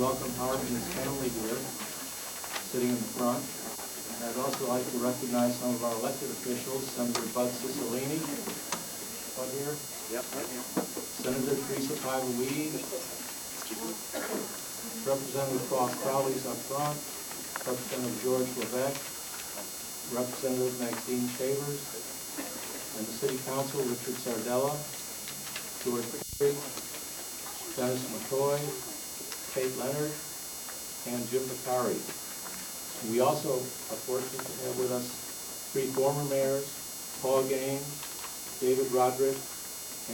welcome Harp and his family here, sitting in the front. And I'd also like to recognize some of our elected officials, Senator Bud Cicilline, up here. Yep, right here. Senator Teresa Pavlidis, Representative Cross Crowley's up front, Representative George Levesque, Representative Maxine Shavers, and the City Council, Richard Sardella, George Perry, Dennis McCoy, Kate Leonard, and Jim Bakari. We also are fortunate to have with us 3 former mayors, Paul Gaines, David Roderick,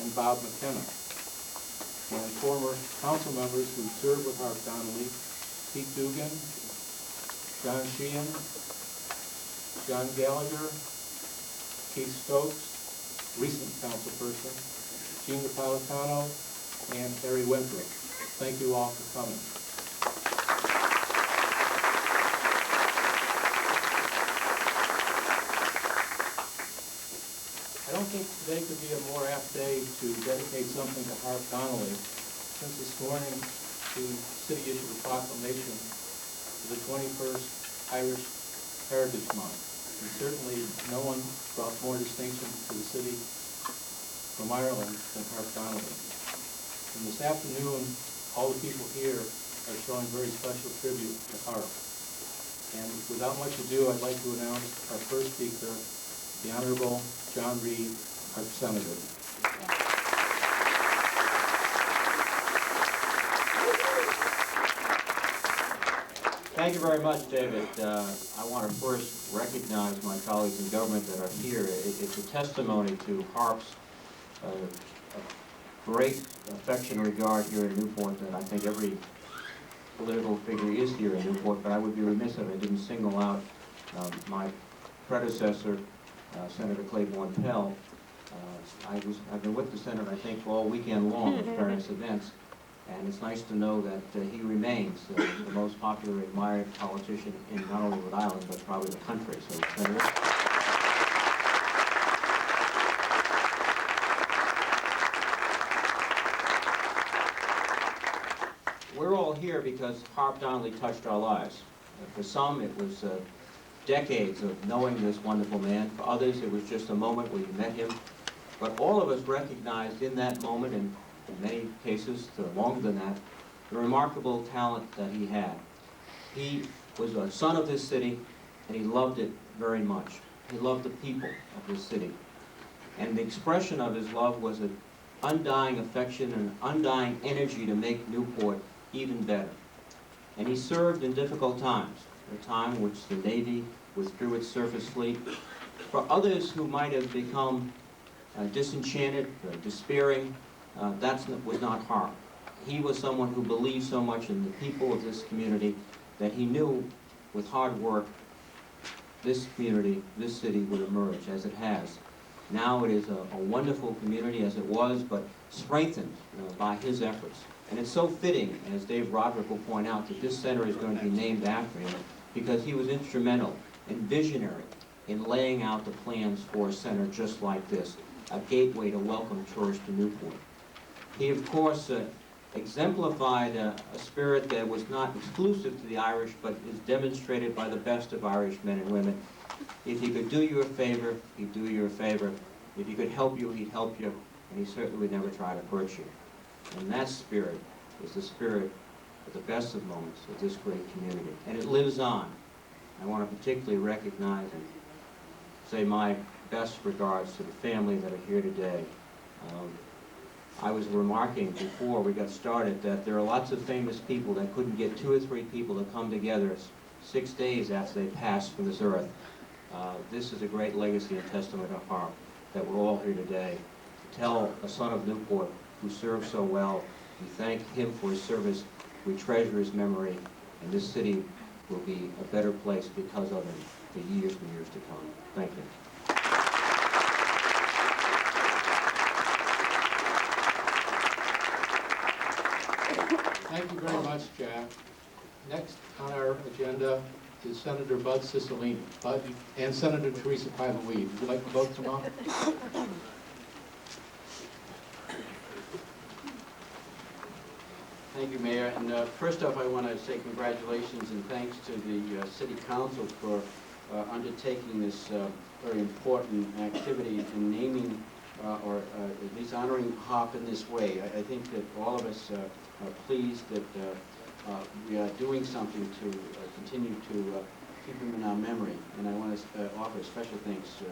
and Bob McKenna, and former council members who served with Harp Donnelly, Pete Dugan, John Sheehan, John Gallagher, Keith Stokes, recent council person, Gene Napolitano, and Harry Winthrop. Thank you all for coming. I don't think today could be a more apt day to dedicate something to Harp Donnelly, since this morning the city issued a proclamation for the 21st Irish Heritage Month. And certainly no one brought more distinction to the city from Ireland than Harp Donnelly. And this afternoon, all the people here are showing very special tribute to Harp. And without much ado, I'd like to announce our first speaker, the Honorable John Reed, our Senator. Thank you very much, David. I want to first recognize my colleagues in government that are here. It's a testimony to Harp's great affection and regard here in Newport that I think every political figure is here in Newport, but I would be remiss if I didn't single out my predecessor, Senator Claiborne Pell. I've been with the Senator, I think, all weekend long at various events, and it's nice to know that he remains the most popular, admired politician in not only Rhode Island, but probably the country. So, Senator. We're all here because Harp Donnelly touched our lives. For some, it was decades of knowing this wonderful man. For others, it was just a moment where you met him. But all of us recognized in that moment, and in many cases longer than that, the remarkable talent that he had. He was a son of this city, and he loved it very much. He loved the people of this city. And the expression of his love was an undying affection and undying energy to make Newport even better. And he served in difficult times, a time in which the Navy withdrew its surface fleet. For others who might have become disenchanted, despairing, that was not Harp. He was someone who believed so much in the people of this community that he knew with hard work this community, this city would emerge as it has. Now it is a wonderful community as it was, but strengthened by his efforts. And it's so fitting, as Dave Roderick will point out, that this center is going to be named after him because he was instrumental and visionary in laying out the plans for a center just like this, a gateway to welcome tourists to Newport. He, of course, exemplified a spirit that was not exclusive to the Irish, but is demonstrated by the best of Irish men and women. If he could do you a favor, he'd do you a favor. If he could help you, he'd help you, and he certainly would never try to hurt you. And that spirit is the spirit at the best of moments of this great community. And it lives on. I want to particularly recognize and say my best regards to the family that are here today. I was remarking before we got started that there are lots of famous people that couldn't get 2 or 3 people to come together 6 days after they passed from this earth. This is a great legacy and testament of Harp that we're all here today to tell a son of Newport who served so well. We thank him for his service. We treasure his memory, and this city will be a better place because of him for years and years to come. Thank you. Thank you very much, Jack. Next on our agenda is Senator Bud Cicilline. Bud and Senator Teresa Pavlidis. Would you like to both come up? Thank Thank you, Mayor. And first off, I want to say congratulations and thanks to the City Council for undertaking this very important activity in naming or at least honoring Harp in this way. I think that all of us are pleased that we are doing something to continue to keep him in our memory. And I want to offer special thanks to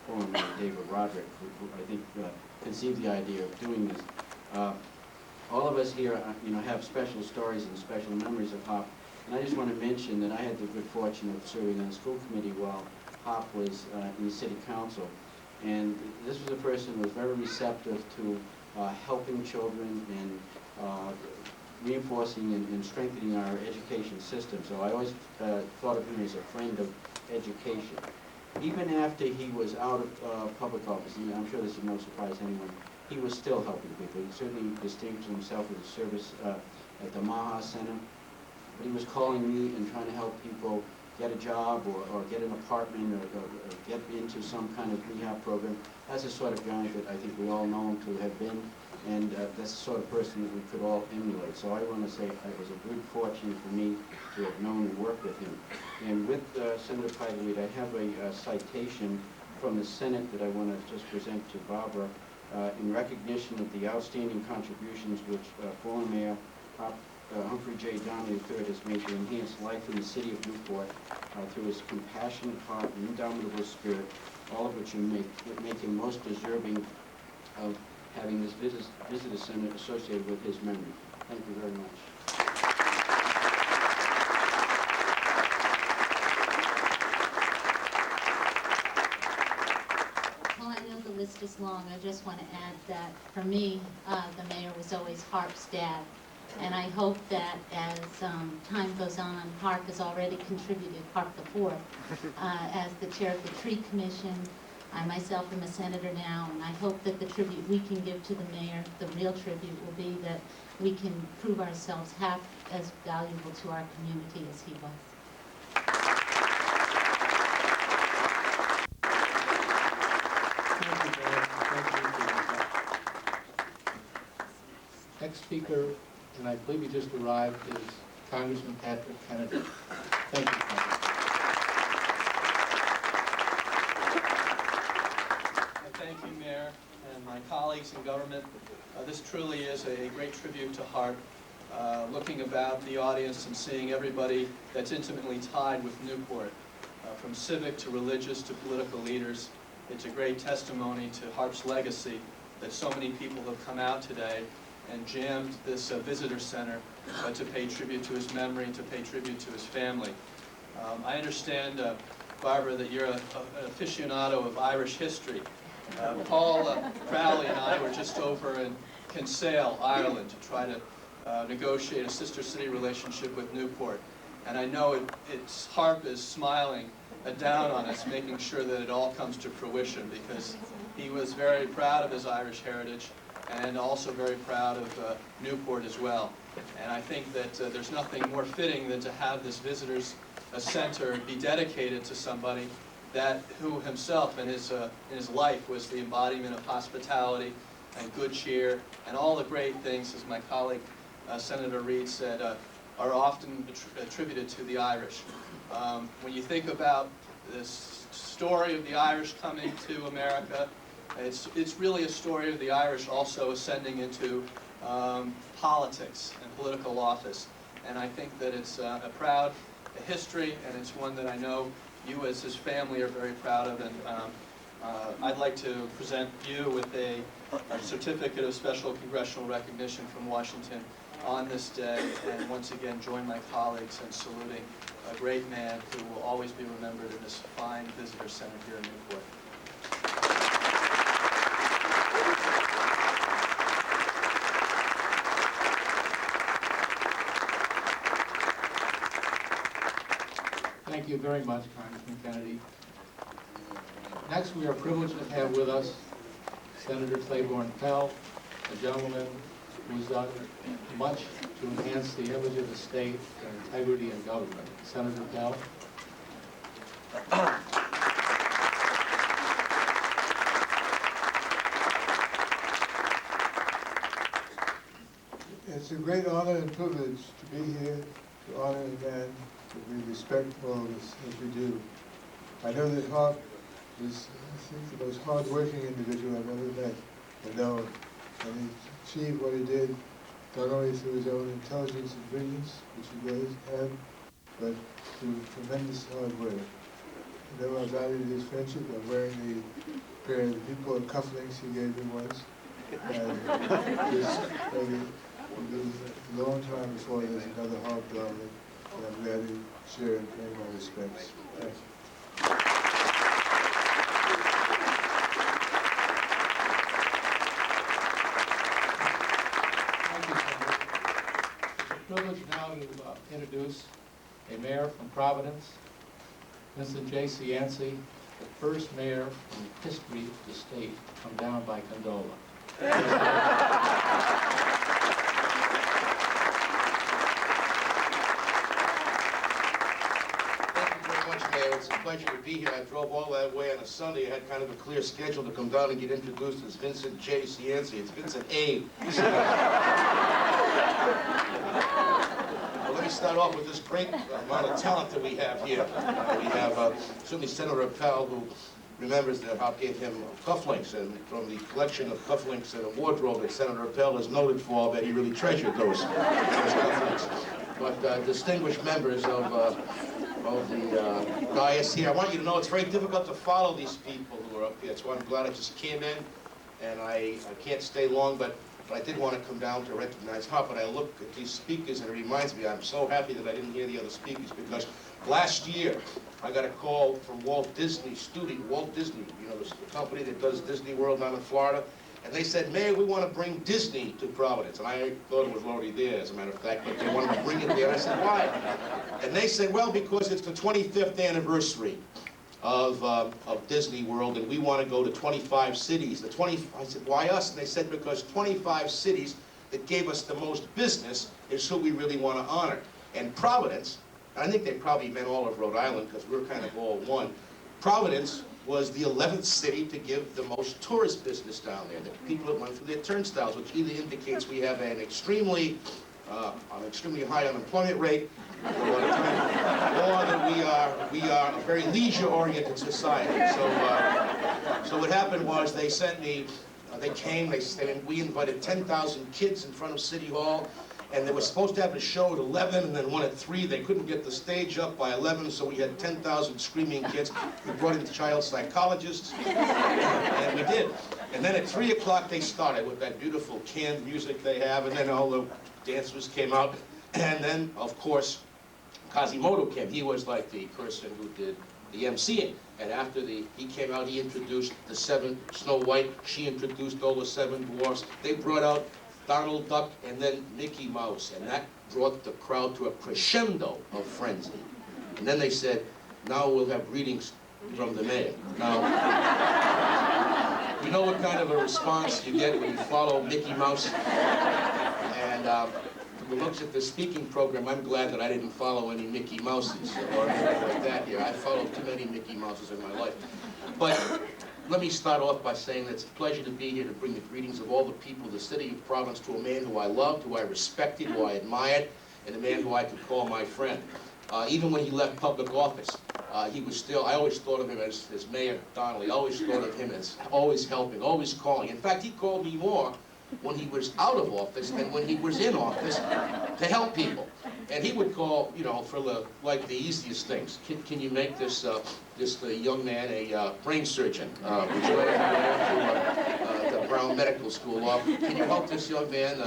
former Mayor David Roderick, who I think conceived the idea of doing this. All of us here, have special stories and special memories of Harp. And I just want to mention that I had the good fortune of serving on the school committee while Harp was in the city council. And this was a person who was very receptive to helping children and reinforcing and strengthening our education system. So I always thought of him as a friend of education. Even after he was out of public office, and I'm sure this is no surprise to anyone, he was still helping people. He certainly distinguished himself with his service at the Maha Center. But he was calling me and trying to help people get a job or get an apartment or get into some kind of rehab program. That's the sort of guy that I think we all know him to have been, and that's the sort of person that we could all emulate. So I want to say it was a good fortune for me to have known and worked with him. And with Senator Pygaleed, I have a citation from the Senate that I want to just present to Barbara in recognition of the outstanding contributions which former Mayor Humphrey J. Donnelly III has made to enhance life in the city of Newport through his compassionate heart and indomitable spirit, all of which make him most deserving of having this visitor center associated with his memory. Thank you very much. Well, I know the list is long. I just want to add that for me, the mayor was always Harp's dad. And I hope that as time goes on, Harp has already contributed, Harp the Fourth, as the chair of the Tree Commission. I myself am a senator now, and I hope that the tribute we can give to the mayor, the real tribute, will be that we can prove ourselves half as valuable to our community as he was. Thank you, Mayor. Thank you. Next speaker, and I believe he just arrived, is Congressman Patrick Kennedy. Thank you, Patrick. Thank you, Mayor, and my colleagues in government. This truly is a great tribute to Harp. Looking about the audience and seeing everybody that's intimately tied with Newport, from civic to religious to political leaders, it's a great testimony to Harp's legacy that so many people have come out today and jammed this visitor center to pay tribute to his memory, to pay tribute to his family. I understand, Barbara, that you're an aficionado of Irish history. Paul Crowley and I were just over in Kinsale, Ireland, to try to negotiate a sister city relationship with Newport. And I know Harp is smiling down on us, making sure that it all comes to fruition, because he was very proud of his Irish heritage and also very proud of Newport as well. And I think that there's nothing more fitting than to have this visitors center be dedicated to somebody who himself in his life was the embodiment of hospitality and good cheer and all the great things, as my colleague Senator Reid said, are often attributed to the Irish. When you think about this story of the Irish coming to America, it's really a story of the Irish also ascending into politics and political office. And I think that it's a proud history, and it's one that I know you as his family are very proud of. And I'd like to present you with a certificate of special congressional recognition from Washington on this day, and once again join my colleagues in saluting a great man who will always be remembered in this fine visitor center here in Newport. Thank you very much, Congressman Kennedy. Next, we are privileged to have with us Senator Claiborne Pell, a gentleman who's done much to enhance the image of the state and integrity in government. Senator Pell. As It's a great honor and privilege to be here, to honor a man that we respect all as we do. I know that Harp is, I think, the most hard-working individual I've ever met and known. And he achieved what he did, not only through his own intelligence and brilliance, which he was, but through tremendous hard work. You know, I valued his friendship. I'm wearing the pair of the people cufflinks he gave me once. And just maybe a long time before there's another Harp Donnelly, and I'm glad to share and pay my respects. Thank you. Thank you, Senator. It's a privilege now to introduce a mayor from Providence, Vincent J. Cianci, the first mayor in the history of the state to come down by gondola. Thank you very much, Mayor. It's a pleasure to be here. I drove all that way on a Sunday. I had kind of a clear schedule to come down and get introduced as Vincent J. Cianci. It's Vincent A. Well, let me start off with this great amount of talent that we have here. We have certainly Senator Appel, who remembers that Harp gave him cufflinks, and from the collection of cufflinks in a wardrobe that Senator Appel is noted for, that he really treasured those cufflinks. But distinguished members of the dais here, I want you to know it's very difficult to follow these people who are up here. That's why I'm glad I just came in, and I can't stay long, but I did want to come down to recognize Harp. But I look at these speakers, and it reminds me, I'm so happy that I didn't hear the other speakers, because last year, I got a call from Walt Disney Studio, Walt Disney, you know, the company that does Disney World down in Florida, and they said, Mayor, we want to bring Disney to Providence. And I thought it was already there, as a matter of fact, but they wanted to bring it there. And I said, why? And they said, well, because it's the 25th anniversary of Disney World, and we want to go to 25 cities. I said, why us? And they said, because 25 cities that gave us the most business is who we really want to honor. And Providence, I think they probably meant all of Rhode Island, because we're kind of all one. Providence was the 11th city to give the most tourist business down there, the people that went through their turnstiles, which either indicates we have an extremely high unemployment rate, or that we are a very leisure-oriented society. So what happened was they sent me, they came, we invited 10,000 kids in front of City Hall, and they were supposed to have a show at 11 and then one at 3. They couldn't get the stage up by 11, so we had 10,000 screaming kids. We brought in child psychologists, and we did. And then at 3 o'clock they started with that beautiful canned music they have, and then all the dancers came out. And then, of course, Quasimodo came. He was like the person who did the emceeing. And after he came out, he introduced the 7 Snow White. She introduced all the 7 dwarfs. They brought out Donald Duck, and then Mickey Mouse, and that brought the crowd to a crescendo of frenzy. And then they said, now we'll have greetings from the mayor. Now, you know what kind of a response you get when you follow Mickey Mouse? And from the looks at the speaking program, I'm glad that I didn't follow any Mickey Mouses or anything like that here. I followed too many Mickey Mouses in my life. But let me start off by saying that it's a pleasure to be here to bring the greetings of all the people of the city of Providence to a man who I loved, who I respected, who I admired, and a man who I could call my friend. Even when he left public office, he was still, I always thought of him as Mayor Donnelly. I always thought of him as always helping, always calling. In fact, he called me more when he was out of office than when he was in office to help people. And he would call, you know, for the easiest things. Can you make this young man a brain surgeon? Would you let him go to the Brown Medical School? Or can you help this young man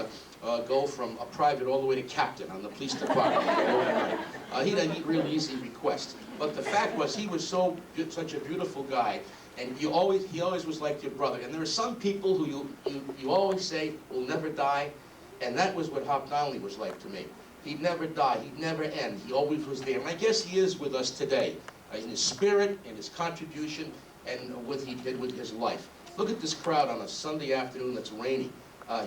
go from a private all the way to captain on the police department? He'd really easy requests. But the fact was, he was such a beautiful guy. And he always was like your brother. And there are some people who you always say will never die, and that was what Harp Donnelly was like to me. He'd never die, he'd never end. He always was there. And I guess he is with us today, in his spirit, in his contribution, and what he did with his life. Look at this crowd on a Sunday afternoon that's rainy,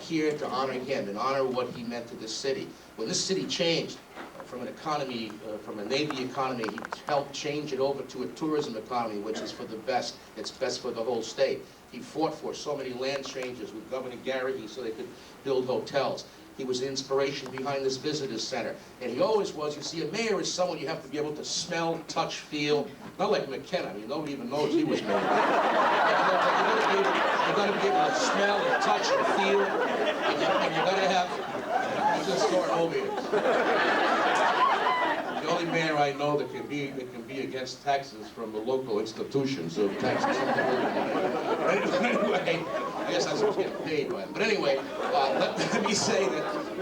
here to honor him and honor what he meant to this city. When this city changed from an economy, from a Navy economy, he helped change it over to a tourism economy, which is for the best. It's best for the whole state. He fought for so many land changes with Governor Garrity so they could build hotels. He was the inspiration behind this visitor center. And he always was. You see, a mayor is someone you have to be able to smell, touch, feel. Not like McKenna. I mean, nobody even knows he was mayor. You've got to be able to smell and touch and feel. And you've got to have... I'm just throwing over here. The only mayor I know that can be against taxes from the local institutions of taxes. Anyway, I guess I was getting paid by it. But anyway, let me say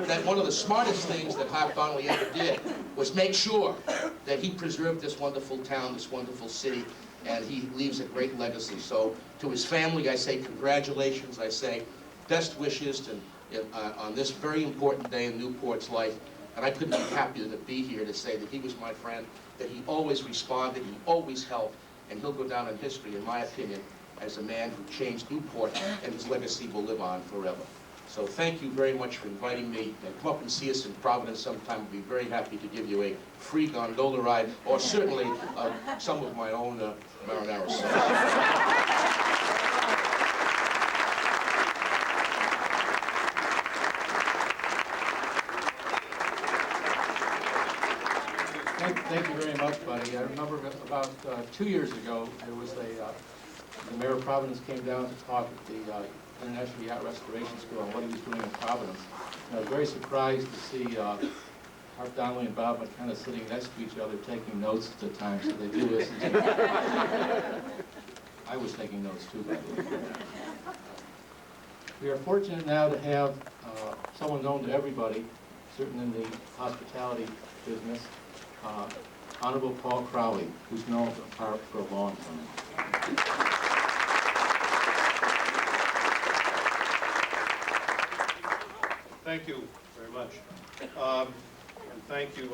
that one of the smartest things that Harp Donnelly ever did was make sure that he preserved this wonderful town, this wonderful city, and he leaves a great legacy. So to his family, I say congratulations. I say best wishes on this very important day in Newport's life. And I couldn't be happier to be here to say that he was my friend, that he always responded, he always helped, and he'll go down in history, in my opinion, as a man who changed Newport, and his legacy will live on forever. So thank you very much for inviting me, and come up and see us in Providence sometime. We'll be very happy to give you a free gondola ride, or certainly some of my own marinara sauce. Thank you very much, buddy. I remember about 2 years ago, there was the mayor of Providence came down to talk at the International Yacht Restoration School on what he was doing in Providence. And I was very surprised to see Harp Donnelly and Bob McKenna sitting next to each other taking notes at the time, so they do listen to me. I was taking notes too, by the way. We are fortunate now to have someone known to everybody, certainly in the hospitality business, Honorable Paul Crowley, who's known Harp for a long time. Thank you very much. And thank you,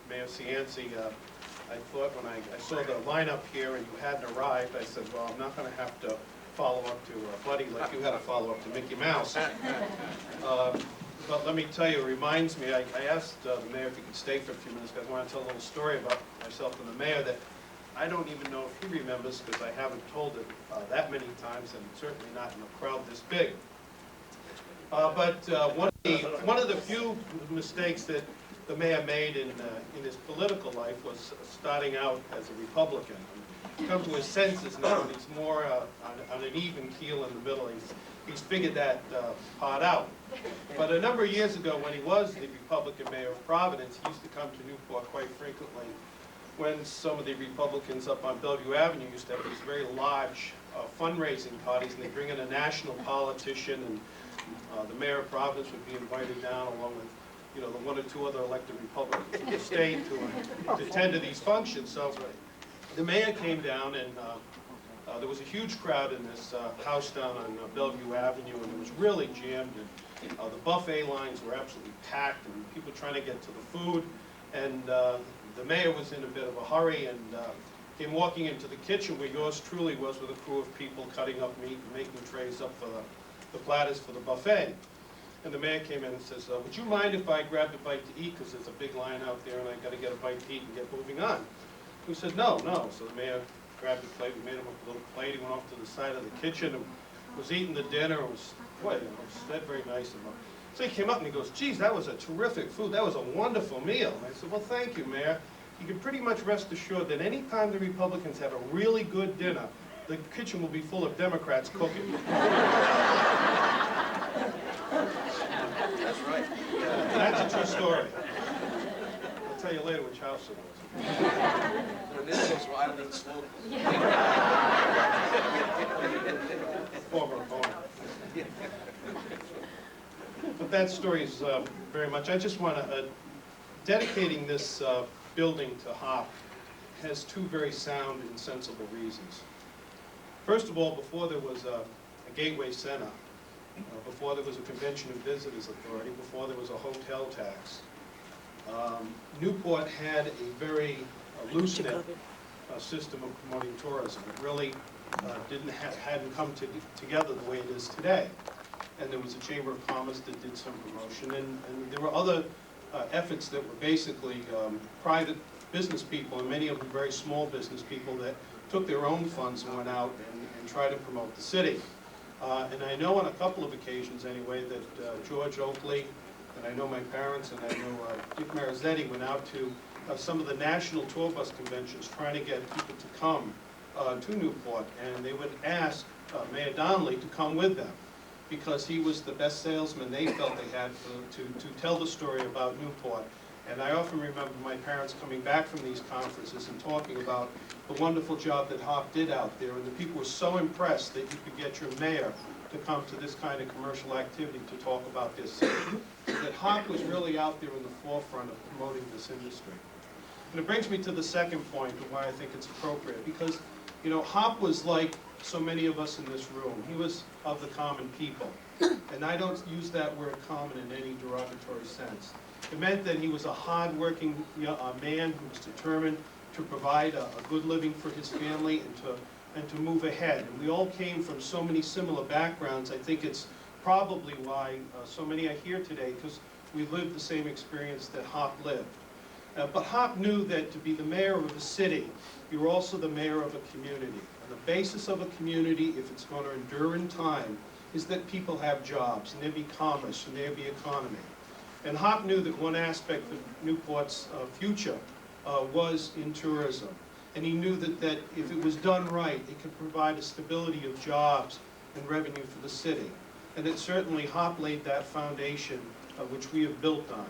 Mayor Cianci. I thought when I saw the lineup here and you hadn't arrived, I said, well, I'm not going to have to follow up to Buddy like you had to follow up to Mickey Mouse. But let me tell you, it reminds me, I asked the mayor if he could stay for a few minutes because I want to tell a little story about myself and the mayor that I don't even know if he remembers because I haven't told it that many times and certainly not in a crowd this big. But one of the few mistakes that the mayor made in his political life was starting out as a Republican. He's come to his senses now and he's more on an even keel in the middle. He's figured that part out. But a number of years ago, when he was the Republican mayor of Providence, he used to come to Newport quite frequently when some of the Republicans up on Bellevue Avenue used to have these very large fundraising parties, and they bring in a national politician, and the mayor of Providence would be invited down along with, you know, the one or two other elected Republicans from the state to attend to these functions. So the mayor came down, and there was a huge crowd in this house down on Bellevue Avenue, and it was really jammed. And the buffet lines were absolutely packed, and people trying to get to the food. And the mayor was in a bit of a hurry, and came walking into the kitchen where yours truly was with a crew of people cutting up meat and making trays up for the platters for the buffet. And the mayor came in and says, would you mind if I grabbed a bite to eat, because there's a big line out there and I got to get a bite to eat and get moving on. We said, no. So the mayor grabbed a plate, we made him a little plate, he went off to the side of the kitchen and was eating the dinner, and was, boy, you know, said very nice of him. So he came up and he goes, geez, that was a terrific food, that was a wonderful meal. And I said, well, thank you, Mayor. You can pretty much rest assured that any time the Republicans have a really good dinner, the kitchen will be full of Democrats cooking. That's right. That's a true story. I'll tell you later which house it was. In this case, well, I don't need smoke. Former opponent. But that story is very much, I just want to, dedicating this building to Harp has two very sound and sensible reasons. First of all, before there was a gateway center, before there was a convention and visitors authority, before there was a hotel tax, Newport had a very loose-knit system of promoting tourism. It really hadn't come together the way it is today. And there was a Chamber of Commerce that did some promotion, and there were other efforts that were basically private business people, and many of them very small business people that took their own funds and went out and tried to promote the city. And I know on a couple of occasions anyway that George Oakley, and I know my parents and I know Dick Marizzetti went out to some of the national tour bus conventions trying to get people to come to Newport, and they would ask Mayor Donnelly to come with them because he was the best salesman they felt they had to tell the story about Newport. And I often remember my parents coming back from these conferences and talking about the wonderful job that Harp did out there, and the people were so impressed that you could get your mayor to come to this kind of commercial activity to talk about this city. So that Harp was really out there in the forefront of promoting this industry. And it brings me to the second point of why I think it's appropriate, because, you know, Harp was like so many of us in this room. He was of the common people. And I don't use that word common in any derogatory sense. It meant that he was a hard-working man who was determined to provide a good living for his family and to move ahead. And we all came from so many similar backgrounds. I think it's probably why so many are here today, because we lived the same experience that Harp lived. But Harp knew that to be the mayor of a city, you were also the mayor of a community. And the basis of a community, if it's going to endure in time, is that people have jobs, and there be commerce, and there be economy. And Harp knew that one aspect of Newport's future was in tourism. And he knew that if it was done right, it could provide a stability of jobs and revenue for the city. And that certainly Harp laid that foundation which we have built on.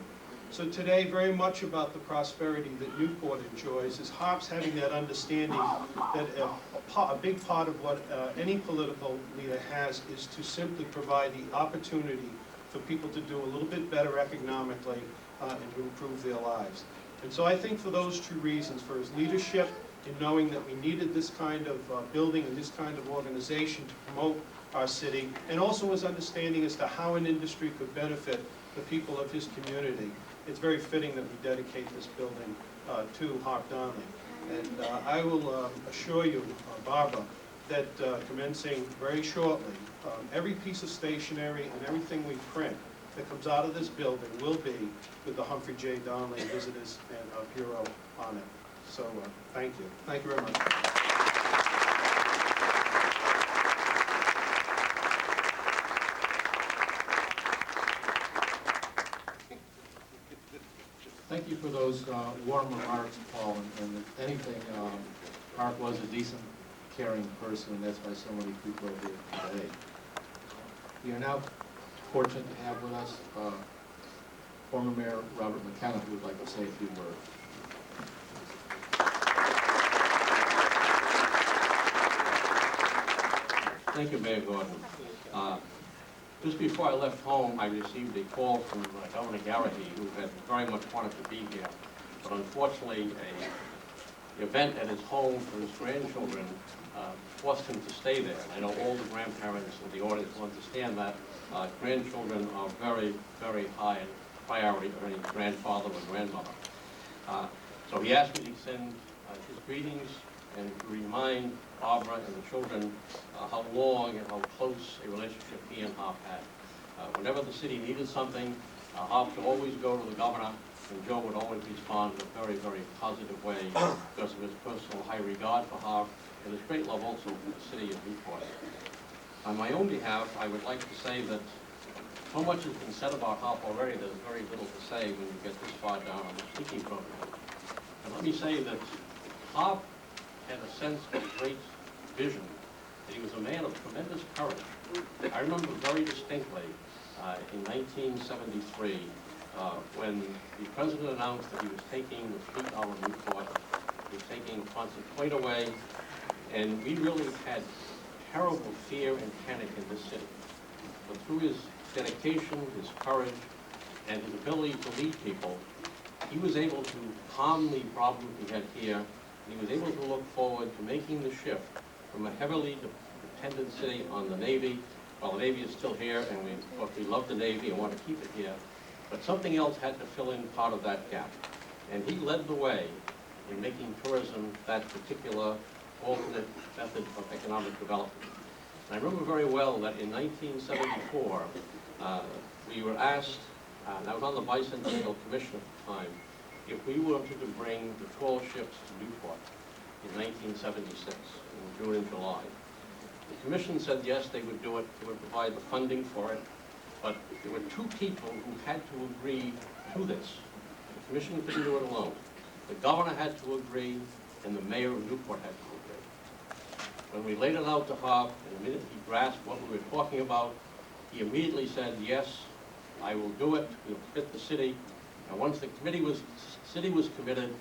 So today, very much about the prosperity that Newport enjoys is Harp's having that understanding that a big part of what any political leader has is to simply provide the opportunity for people to do a little bit better economically and to improve their lives. And so I think for those two reasons, for his leadership in knowing that we needed this kind of building and this kind of organization to promote our city, and also his understanding as to how an industry could benefit the people of his community, it's very fitting that we dedicate this building to Harp Donnelly. And I will assure you, Barbara, that commencing very shortly, every piece of stationery and everything we print that comes out of this building will be with the Humphrey J. Donnelly Visitors and Bureau on it. So thank you. Thank you very much. Thank you for those warm remarks, Paul, and if anything, Harp was a decent, caring person, and that's why so many people are here today. We are now fortunate to have with us former Mayor Robert McKenna, who would like to say a few words. Thank you, Mayor Gordon. Just before I left home, I received a call from Governor Garrahy, who had very much wanted to be here. But unfortunately, an event at his home for his grandchildren forced him to stay there. And I know all the grandparents in the audience will understand that. Grandchildren are very, very high in priority of any grandfather or grandmother. So he asked me to send his greetings and remind Barbara and the children how long and how close a relationship he and Harp had. Whenever the city needed something, Harp would always go to the governor, and Joe would always respond in a very, very positive way because of his personal high regard for Harp and his great love also for the city of Newport. On my own behalf, I would like to say that so much has been said about Harp already, there's very little to say when you get this far down on the speaking program. And let me say that Harp had a sense of great vision. He was a man of tremendous courage. I remember very distinctly in 1973 when the president announced that he was taking the fleet out of Newport, he was taking Quonset Point away, and we really had terrible fear and panic in this city. But through his dedication, his courage, and his ability to lead people, he was able to calm the problems we had here. He was able to look forward to making the shift from a heavily dependent city on the Navy. Well, the Navy is still here, and we love the Navy and want to keep it here. But something else had to fill in part of that gap. And he led the way in making tourism that particular alternate method of economic development. And I remember very well that in 1974, we were asked, and I was on the Bicentennial Commission at the time, if we wanted to bring the 12 ships to Newport in 1976, in June and July. The Commission said yes, they would do it, they would provide the funding for it, But there were two people who had to agree to this. The commission couldn't do it alone. The governor had to agree, and the mayor of Newport had to agree. When we laid it out to Harp, and the minute he grasped what we were talking about, he immediately said, yes, I will do it, we'll fit the city. And once the city was committed,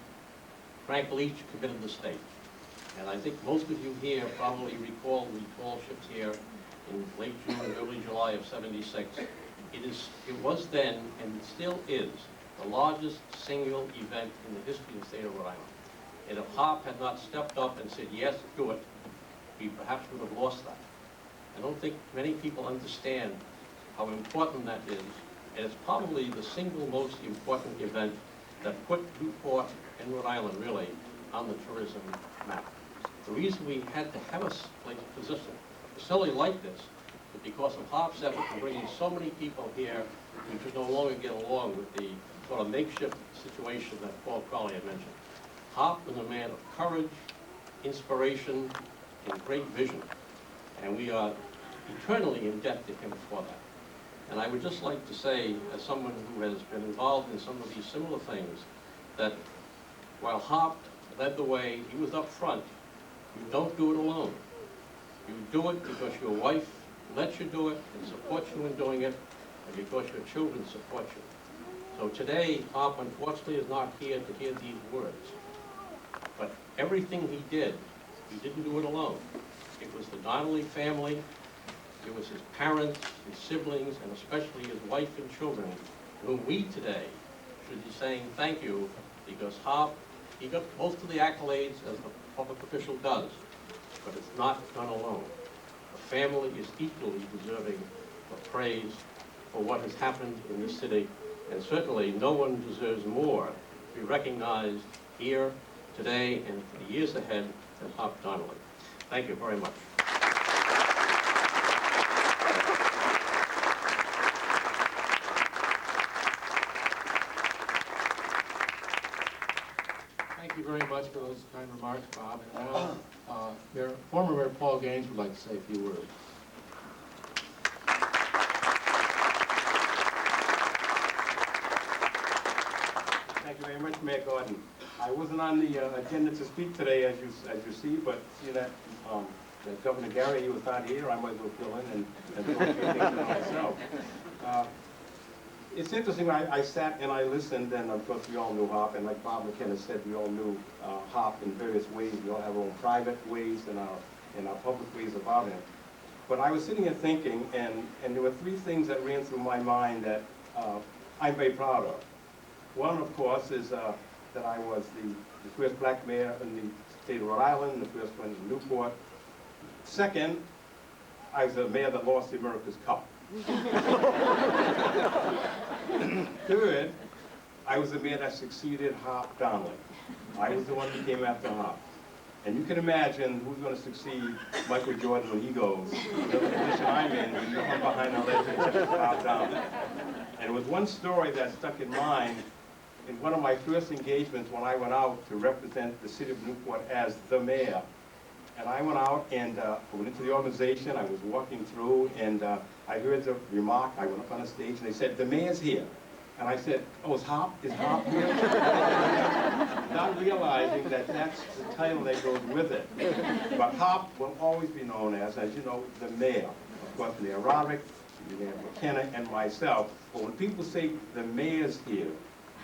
Frank Leach committed the state. And I think most of you here probably recall the tall ships here in late June and early July of '76. It was then, and still is, the largest single event in the history of the state of Rhode Island. And if Harp had not stepped up and said, yes, do it, we perhaps would have lost that. I don't think many people understand how important that is, and it's probably the single most important event that put Newport and Rhode Island really on the tourism map. The reason we had to have a facility like this is because of Harp's effort in bringing so many people here who could no longer get along with the sort of makeshift situation that Paul Crowley had mentioned. Harp was a man of courage, inspiration, and great vision, and we are eternally in debt to him for that. And I would just like to say, as someone who has been involved in some of these similar things, that while Harp led the way, he was up front. You don't do it alone. You do it because your wife lets you do it and supports you in doing it, and because your children support you. So today, Harp unfortunately is not here to hear these words. But everything he did, he didn't do it alone. It was the Donnelly family, it was his parents, his siblings, and especially his wife and children, whom we today should be saying thank you, because Harp, he got most of the accolades as a public official does, but it's not done alone. The family is equally deserving of praise for what has happened in this city, and certainly no one deserves more to be recognized here today and for the years ahead than Harp Donnelly. Thank you very much. Thank you very much for those kind remarks, Bob. And now, former Mayor Paul Gaines would like to say a few words. Thank you very much, Mayor Gordon. I wasn't on the agenda to speak today, as you see, but seeing that Governor Gary was not here, I might as well fill in and throw a few things in myself. It's interesting, I sat and I listened, and of course we all knew Harp, and like Bob McKenna said, we all knew Harp in various ways. We all have our own private ways and our public ways about him. But I was sitting here thinking, and there were three things that ran through my mind that I'm very proud of. One, of course, is that I was the first black mayor in the state of Rhode Island, the first one in Newport. Second, I was the mayor that lost the America's Cup. Third, I was the man that succeeded Harp Donnelly. I was the one who came after Harp. And you can imagine who's going to succeed Michael Jordan when he goes. The position I'm in, when you come behind the legend, Harp Donnelly. And it was one story that stuck in mind in one of my first engagements when I went out to represent the city of Newport as the mayor. And I went out and went into the organization. I was walking through, and I heard the remark. I went up on the stage, and they said, "The mayor's here." And I said, "Oh, is Harp here?" Not realizing that that's the title that goes with it. But Harp will always be known as you know, the mayor. Of course, Mayor Roderick, Mayor McKenna, and myself. But when people say the mayor's here,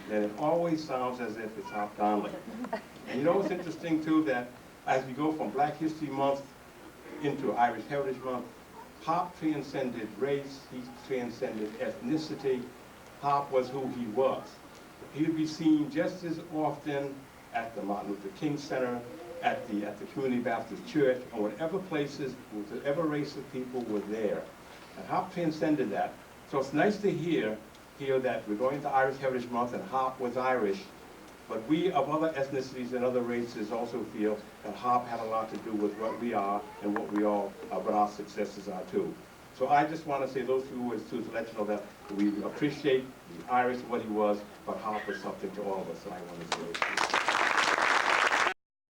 then it always sounds as if it's Harp Donnelly. And you know what's interesting, too, that as we go from Black History Month into Irish Heritage Month, Harp transcended race, he transcended ethnicity. Harp was who he was. He would be seen just as often at the Martin Luther King Center, at the Community Baptist Church, or whatever places, whatever race of people were there. And Harp transcended that. So it's nice to hear that we're going to Irish Heritage Month and Harp was Irish, but we of other ethnicities and other races also feel that Harp had a lot to do with what we are and what our successes are too. So I just want to say those few words too to let you know that we appreciate the Irish, what he was, but Harp was something to all of us, and I want to say